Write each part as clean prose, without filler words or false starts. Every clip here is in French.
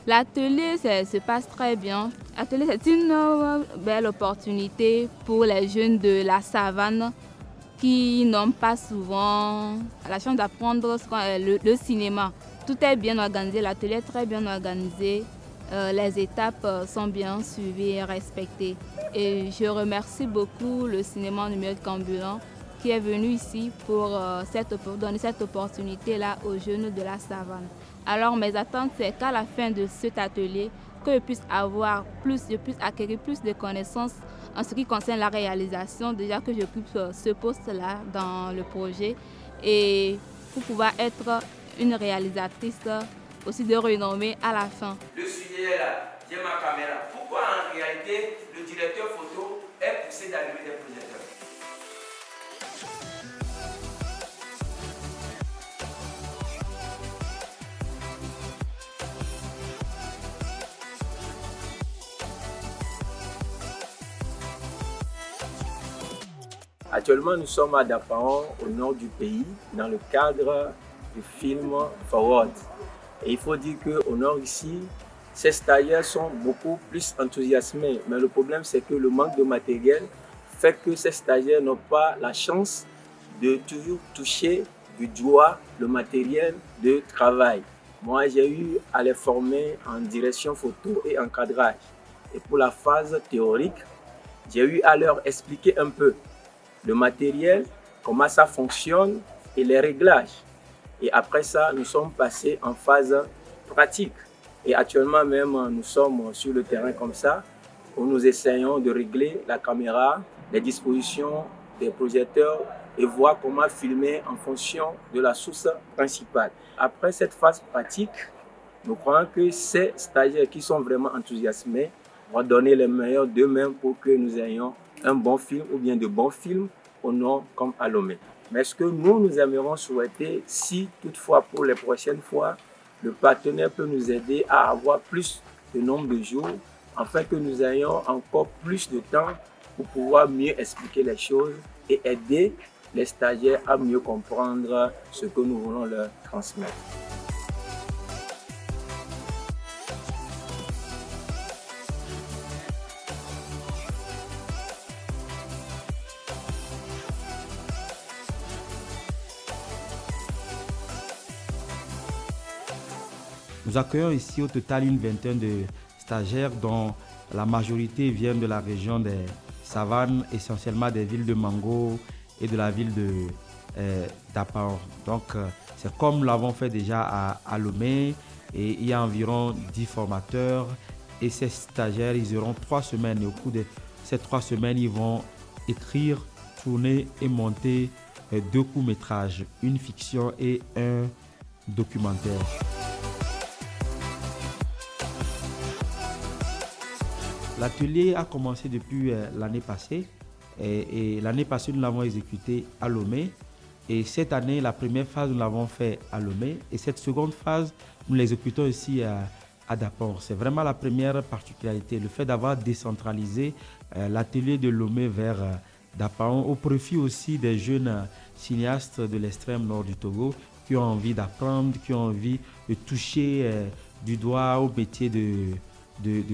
L'atelier se passe très bien. L'atelier, c'est une belle opportunité pour les jeunes de la savane qui n'ont pas souvent la chance d'apprendre le cinéma. Tout est bien organisé, l'atelier est très bien organisé, les étapes sont bien suivies et respectées. Et je remercie beaucoup le cinéma numérique ambulant qui est venu ici pour donner cette opportunité-là aux jeunes de la savane. Alors mes attentes, c'est qu'à la fin de cet atelier, que je puisse acquérir plus de connaissances en ce qui concerne la réalisation, déjà que j'occupe ce poste-là dans le projet, et pour pouvoir être une réalisatrice aussi de renommée à la fin. Le sujet là, j'ai ma caméra. Pourquoi en réalité le directeur photo est poussé d'allumer des projecteurs? Actuellement, nous sommes à Dapaon, au nord du pays, dans le cadre du film Forward. Et il faut dire qu'au nord ici, ces stagiaires sont beaucoup plus enthousiasmés. Mais le problème, c'est que le manque de matériel fait que ces stagiaires n'ont pas la chance de toujours toucher du doigt le matériel de travail. Moi, j'ai eu à les former en direction photo et encadrage. Et pour la phase théorique, j'ai eu à leur expliquer un peu le matériel, comment ça fonctionne et les réglages. Et après ça, nous sommes passés en phase pratique. Et actuellement même, nous sommes sur le terrain comme ça, où nous essayons de régler la caméra, les dispositions des projecteurs et voir comment filmer en fonction de la source principale. Après cette phase pratique, nous croyons que ces stagiaires qui sont vraiment enthousiasmés vont donner les meilleurs d'eux-mêmes pour que nous ayons un bon film ou bien de bons films au nord comme à Lomé. Mais ce que nous aimerions souhaiter, si toutefois pour les prochaines fois, le partenaire peut nous aider à avoir plus de nombre de jours afin que nous ayons encore plus de temps pour pouvoir mieux expliquer les choses et aider les stagiaires à mieux comprendre ce que nous voulons leur transmettre. Nous accueillons ici au total une vingtaine de stagiaires dont la majorité viennent de la région des savanes, essentiellement des villes de Mango et de la ville de Dapaon. Donc c'est comme nous l'avons fait déjà à Lomé, et il y a environ 10 formateurs et ces stagiaires, ils auront 3 semaines et au cours de ces 3 semaines, ils vont écrire, tourner et monter 2 courts-métrages, une fiction et un documentaire. L'atelier a commencé depuis l'année passée et l'année passée nous l'avons exécuté à Lomé, et cette année la première phase nous l'avons fait à Lomé et cette seconde phase nous l'exécutons ici à Dapaon. C'est vraiment la première particularité, le fait d'avoir décentralisé l'atelier de Lomé vers Dapaon au profit aussi des jeunes cinéastes de l'extrême nord du Togo qui ont envie d'apprendre, qui ont envie de toucher du doigt au métier de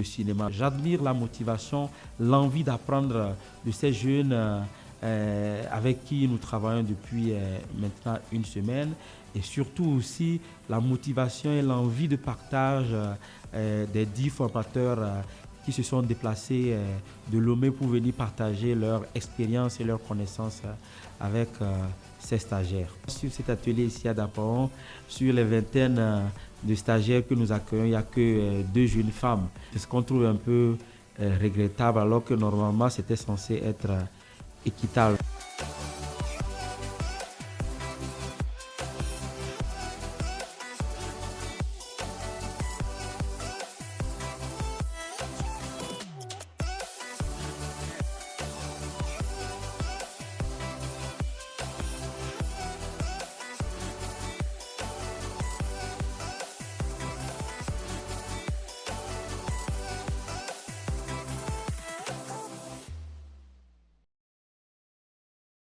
cinéma. J'admire la motivation, l'envie d'apprendre de ces jeunes avec qui nous travaillons depuis maintenant une semaine, et surtout aussi la motivation et l'envie de partage des 10 formateurs qui se sont déplacés de Lomé pour venir partager leur expérience et leurs connaissances avec ces stagiaires. Sur cet atelier ici à Dapaon, sur les vingtaines de stagiaires que nous accueillons, il n'y a que 2 jeunes femmes. C'est ce qu'on trouve un peu regrettable alors que normalement c'était censé être équitable.